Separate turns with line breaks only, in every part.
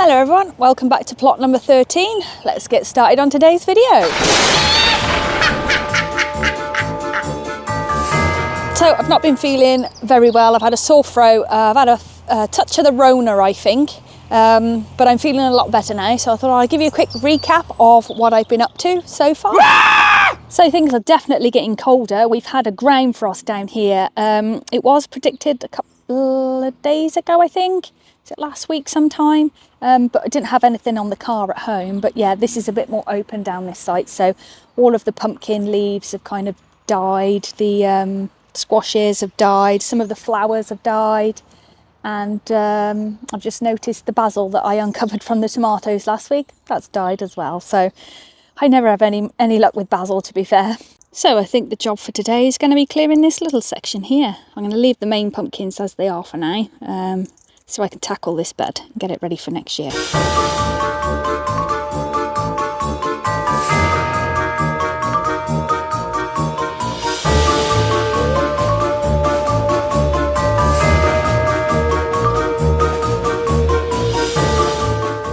Hello everyone, welcome back to plot number 13. Let's get started on today's video. So I've not been feeling very well. I've had a sore throat, I've had a touch of the Rona I think, but I'm feeling a lot better now, so I thought I'd give you a quick recap of what I've been up to so far. So things are definitely getting colder. We've had a ground frost down here. It was predicted a couple of days ago I think. Is it last week sometime? But I didn't have anything on the car at home. But yeah, this is a bit more open down this site. So all of the pumpkin leaves have kind of died. The squashes have died. Some of the flowers have died. And I've just noticed the basil that I uncovered from the tomatoes last week. That's died as well. So I never have any luck with basil, to be fair. So I think the job for today is going to be clearing this little section here. I'm going to leave the main pumpkins as they are for now. So I can tackle this bed and get it ready for next year. Do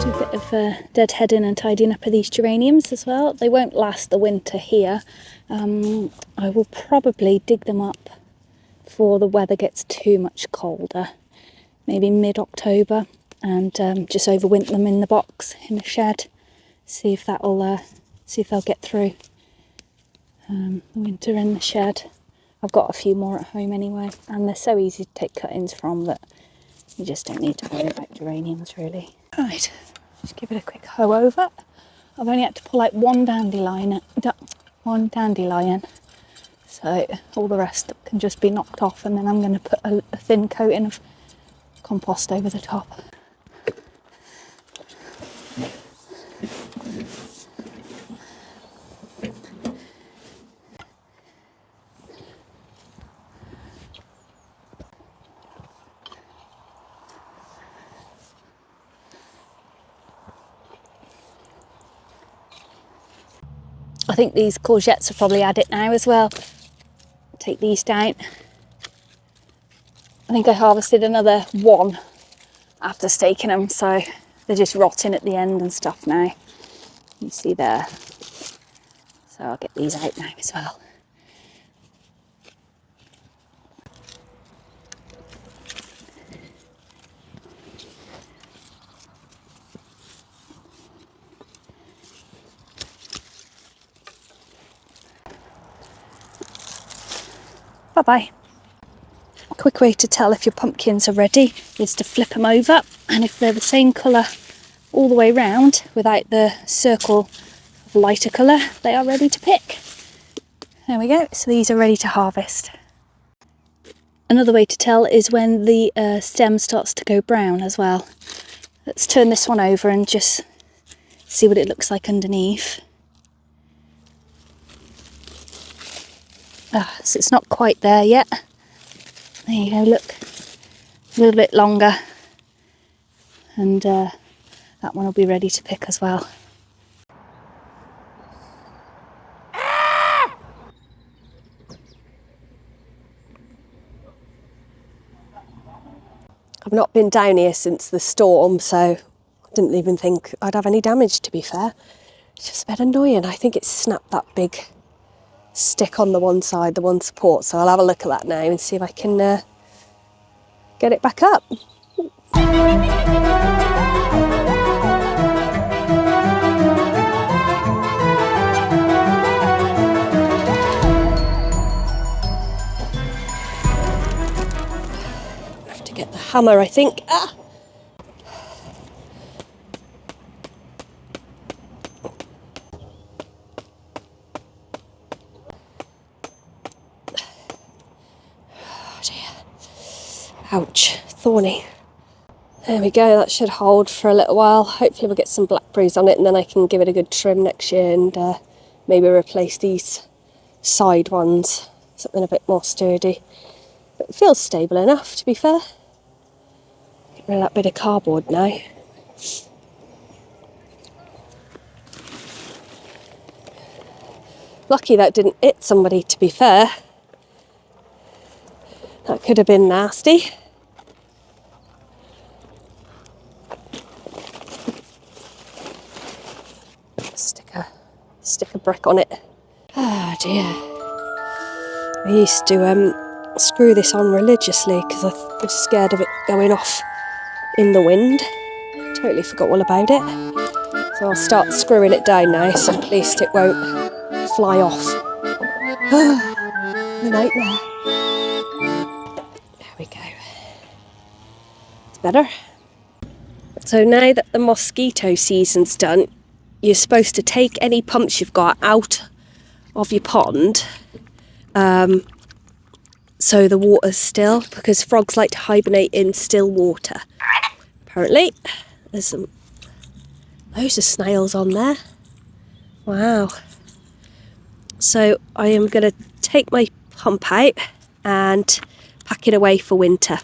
a bit of deadheading and tidying up of these geraniums as well. They won't last the winter here. I will probably dig them up before the weather gets too much colder. Maybe mid-October, and just overwinter them in the box in a shed. See if they'll get through the winter in the shed. I've got a few more at home anyway, and they're so easy to take cuttings from that you just don't need to worry about geraniums really. Right, just give it a quick hoe over. I've only had to pull out one dandelion, so all the rest can just be knocked off, and then I'm going to put a thin coating of compost over the top. I think these courgettes have probably had it now as well. Take these down. I think I harvested another one after staking them, so they're just rotting at the end and stuff now. You see there. So I'll get these out now as well. Bye-bye. Quick way to tell if your pumpkins are ready is to flip them over, and if they're the same colour all the way round without the circle of lighter colour, they are ready to pick. There we go, so these are ready to harvest. Another way to tell is when the stem starts to go brown as well. Let's turn this one over and just see what it looks like underneath. So it's not quite there yet. There you go, look, a little bit longer, and that one will be ready to pick as well.
I've not been down here since the storm, so I didn't even think I'd have any damage, to be fair. It's just a bit annoying. I think it's snapped that big stick on the one side, the one support, so I'll have a look at that now and see if I can get it back up. I have to get the hammer, I think. Ah! Ouch, thorny. There we go, that should hold for a little while. Hopefully we'll get some blackberries on it, and then I can give it a good trim next year and maybe replace these side ones, something a bit more sturdy. But it feels stable enough, to be fair. Get rid of that bit of cardboard now. Lucky that didn't hit somebody, to be fair. That could have been nasty. stick a brick on it. Oh dear. I used to screw this on religiously because I was scared of it going off in the wind. Totally forgot all about it. So I'll start screwing it down now, so at least it won't fly off. The nightmare. There we go. It's better. So now that the mosquito season's done, you're supposed to take any pumps you've got out of your pond, so the water's still, because frogs like to hibernate in still water. Apparently, there's some loads of snails on there. Wow. So I am going to take my pump out and pack it away for winter.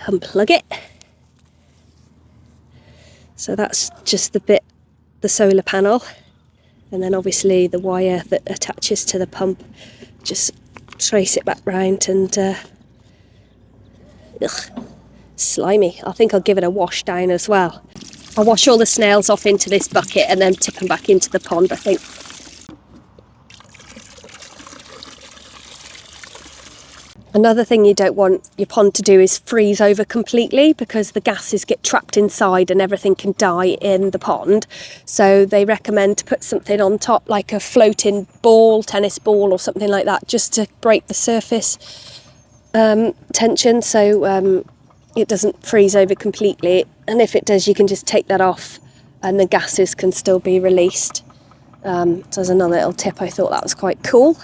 Unplug it. So that's just the solar panel, and then obviously the wire that attaches to the pump. Just trace it back round and slimy. I think I'll give it a wash down as well. I'll wash all the snails off into this bucket and then tip them back into the pond, I think. Another thing you don't want your pond to do is freeze over completely, because the gases get trapped inside and everything can die in the pond. So they recommend to put something on top, like a floating ball, tennis ball or something like that, just to break the surface tension, so it doesn't freeze over completely. And if it does, you can just take that off and the gases can still be released. So there's another little tip. I thought that was quite cool.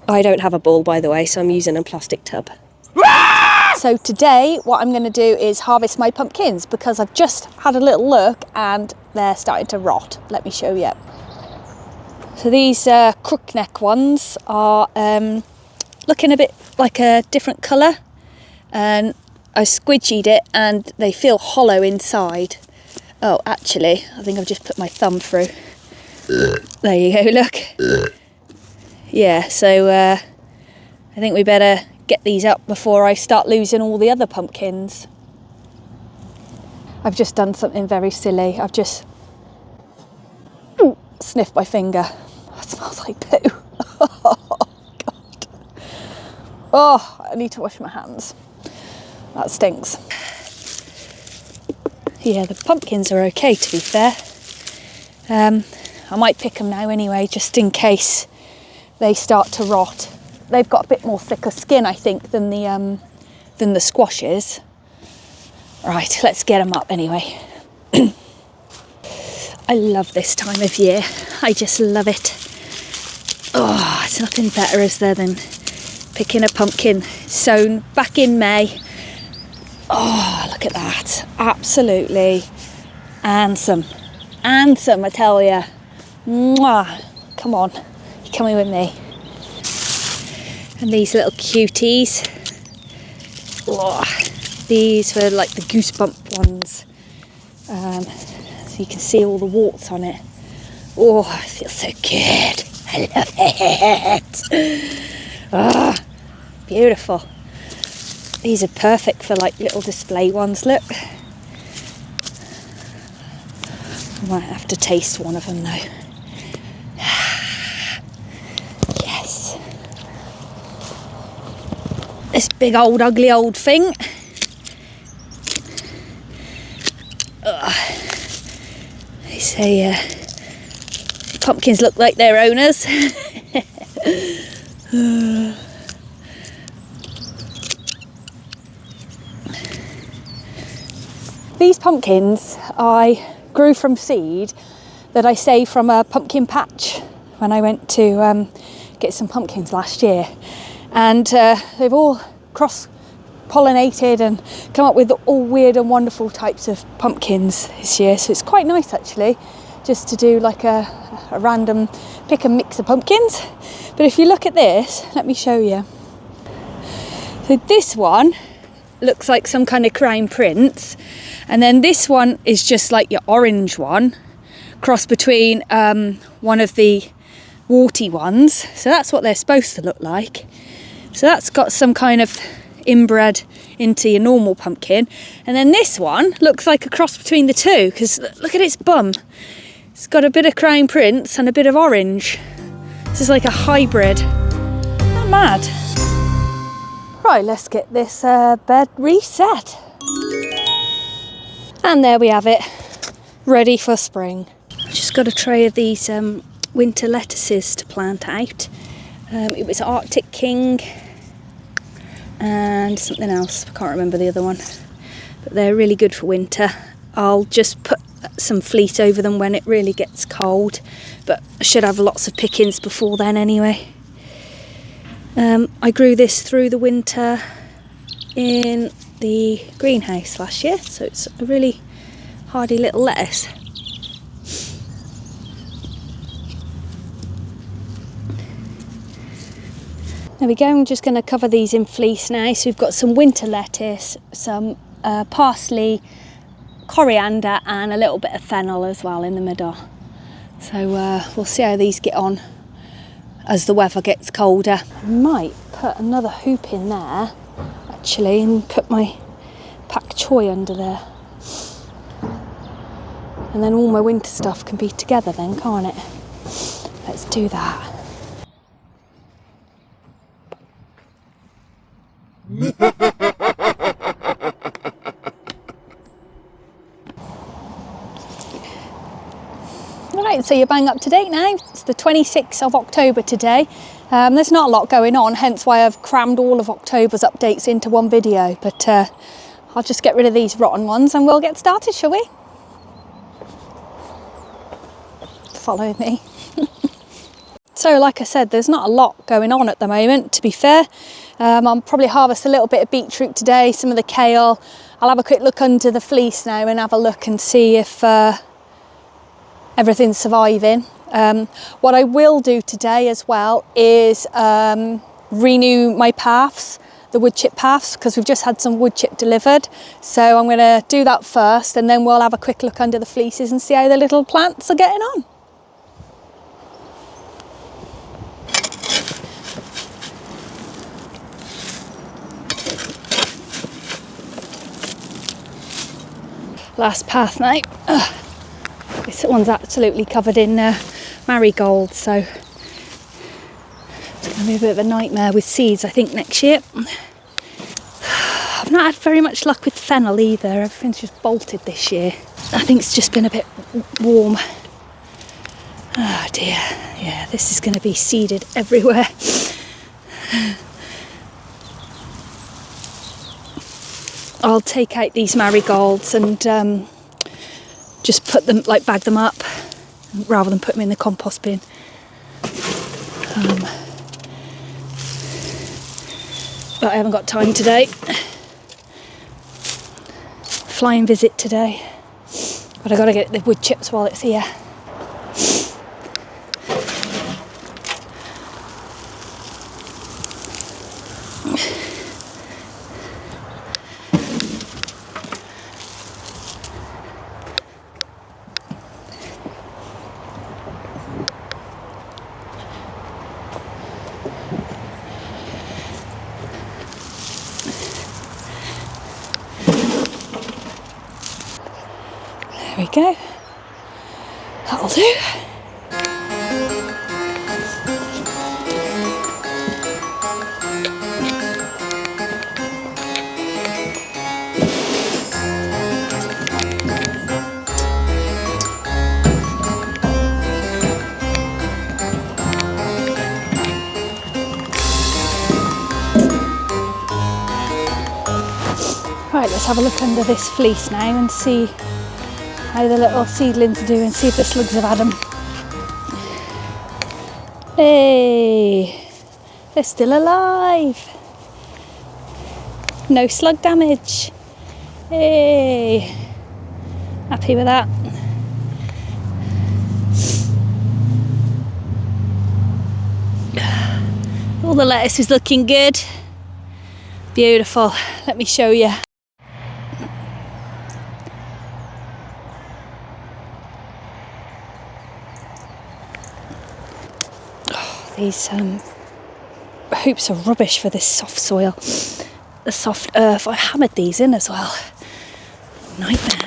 I don't have a ball, by the way, so I'm using a plastic tub. So today what I'm going to do is harvest my pumpkins, because I've just had a little look and they're starting to rot. Let me show you. So these crookneck ones are looking a bit like a different colour, and I squidgied it and they feel hollow inside. Oh, actually, I think I've just put my thumb through. There you go, look. Yeah, so I think we better get these up before I start losing all the other pumpkins. I've just done something very silly. I've just sniffed my finger. That smells like poo. Oh, God. Oh, I need to wash my hands. That stinks. Yeah, the pumpkins are okay, to be fair. I might pick them now anyway, just in case they start to rot. They've got a bit more thicker skin, I think, than the squashes. Right, let's get them up anyway. I love this time of year. I just love it. Oh, it's nothing better, is there, than picking a pumpkin sown back in May. Oh, look at that. Absolutely handsome. Handsome, I tell you. Mwah. Come on. Coming with me. And these little cuties, oh, these were like the goosebump ones, so you can see all the warts on it. Oh, it feels so good. I love it. Oh, beautiful. These are perfect for like little display ones. Look, I might have to taste one of them though. This big old ugly old thing. They say pumpkins look like their owners. These pumpkins I grew from seed that I saved from a pumpkin patch when I went to get some pumpkins last year. And they've all cross-pollinated and come up with all weird and wonderful types of pumpkins this year. So it's quite nice, actually, just to do like a random pick and mix of pumpkins. But if you look at this, let me show you. So this one looks like some kind of crown prince. And then this one is just like your orange one, cross between one of the warty ones. So that's what they're supposed to look like. So that's got some kind of
inbred into your normal pumpkin. And then this one looks like a cross between the two, because look at its bum. It's got a bit of Crown Prince and a bit of orange. This is like a hybrid. Not mad. Right, let's get this bed reset. And there we have it, ready for spring. Just got a tray of these winter lettuces to plant out. It was Arctic King and something else, I can't remember the other one. But they're really good for winter. I'll just put some fleece over them when it really gets cold, but I should have lots of pickings before then anyway. I grew this through the winter in the greenhouse last year, so it's a really hardy little lettuce. There we go, I'm just going to cover these in fleece now. So we've got some winter lettuce, some parsley, coriander and a little bit of fennel as well in the middle. So we'll see how these get on as the weather gets colder. I might put another hoop in there actually and put my pak choi under there. And then all my winter stuff can be together then, can't it? Let's do that. Right, so you're bang up to date now. It's the 26th of October today. There's not a lot going on, hence why I've crammed all of October's updates into one video, but I'll just get rid of these rotten ones and we'll get started, shall we? Follow me. So like I said, there's not a lot going on at the moment, to be fair. I'll probably harvest a little bit of beetroot today, some of the kale. I'll have a quick look under the fleece now and have a look and see if everything's surviving. What I will do today as well is renew my paths, the wood chip paths, because we've just had some wood chip delivered. So I'm going to do that first and then we'll have a quick look under the fleeces and see how the little plants are getting on. Last path now. This one's absolutely covered in marigolds, so it's going to be a bit of a nightmare with seeds I think next year. I've not had very much luck with fennel either, everything's just bolted this year. I think it's just been a bit warm. Oh dear, yeah, this is going to be seeded everywhere. I'll take out these marigolds and just put them, like bag them up, rather than put them in the compost bin. But I haven't got time today. Flying visit today. But I gotta get the wood chips while it's here. There we go. That'll do. Right, let's have a look under this fleece now and see how the little seedlings are doing, see if the slugs have had them. Hey, they're still alive. No slug damage. Hey, happy with that. All the lettuce is looking good. Beautiful. Let me show you. These hoops are rubbish for this soft soil. the soft earth. I hammered these in as well. Nightmare.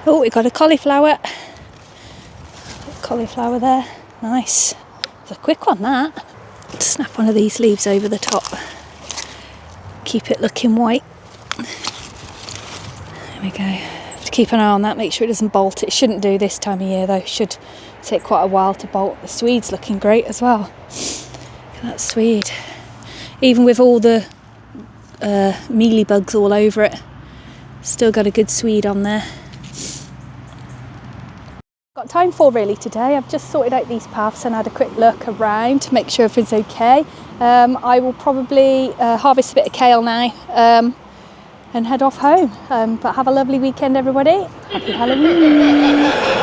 Oh, we got a cauliflower. Cauliflower there. Nice. It's a quick one, that. Snap one of these leaves over the top. Keep it looking white. There we go. Have to keep an eye on that, make sure it doesn't bolt. It shouldn't do this time of year though. It should take quite a while to bolt. The swede's looking great as well. Look at that swede. Even with all the mealy bugs all over it, still got a good swede on there. Got time for really today. I've just sorted out these paths and had a quick look around to make sure everything's okay. I will probably harvest a bit of kale now and head off home. But have a lovely weekend, everybody. Happy Halloween.